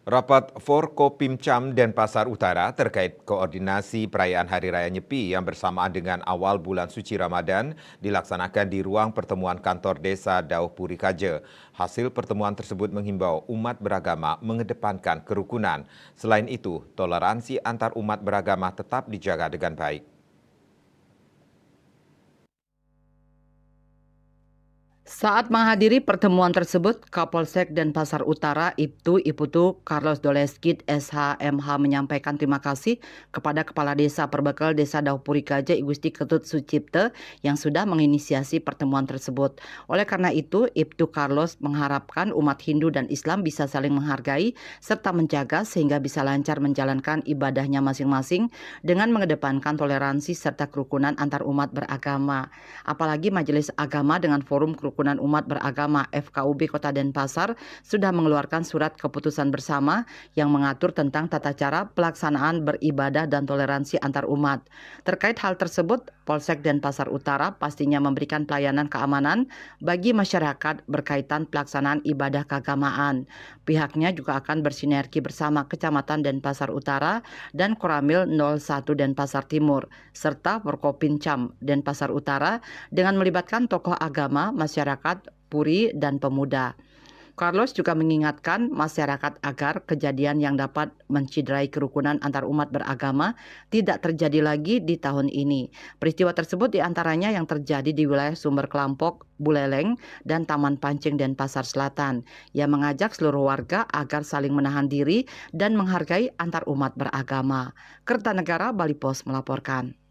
Rapat Forkopimcam Denpasar Utara terkait koordinasi perayaan Hari Raya Nyepi yang bersamaan dengan awal bulan suci Ramadan dilaksanakan di ruang pertemuan kantor desa Dauh Puri Kaje. Hasil pertemuan tersebut menghimbau umat beragama mengedepankan kerukunan. Selain itu, toleransi antar umat beragama tetap dijaga dengan baik. Saat menghadiri pertemuan tersebut, Kapolsek Denpasar Utara Ibtu Iputu Carlos Doleskit SHMH menyampaikan terima kasih kepada Kepala Desa Perbekal Desa Daupuri Kaje Igusti Ketut Sucipte yang sudah menginisiasi pertemuan tersebut. Oleh karena itu, Ibtu Carlos mengharapkan umat Hindu dan Islam bisa saling menghargai serta menjaga sehingga bisa lancar menjalankan ibadahnya masing-masing dengan mengedepankan toleransi serta kerukunan antar umat beragama. Apalagi Majelis Agama dengan Forum Kerukunan Umat Beragama FKUB Kota Denpasar sudah mengeluarkan surat keputusan bersama yang mengatur tentang tata cara pelaksanaan beribadah dan toleransi antar umat. Terkait hal tersebut, Polsek Denpasar Utara pastinya memberikan pelayanan keamanan bagi masyarakat berkaitan pelaksanaan ibadah keagamaan. Pihaknya juga akan bersinergi bersama Kecamatan Denpasar Utara dan Koramil 01 Denpasar Timur, serta Forkopimcam Denpasar Utara dengan melibatkan tokoh agama, masyarakat, puri, dan pemuda. Carlos juga mengingatkan masyarakat agar kejadian yang dapat menciderai kerukunan antar umat beragama tidak terjadi lagi di tahun ini. Peristiwa tersebut diantaranya yang terjadi di wilayah Sumber Kelampok, Buleleng, dan Taman Pancing Denpasar Selatan. Ia mengajak seluruh warga agar saling menahan diri dan menghargai antar umat beragama. Kertanegara Bali Pos melaporkan.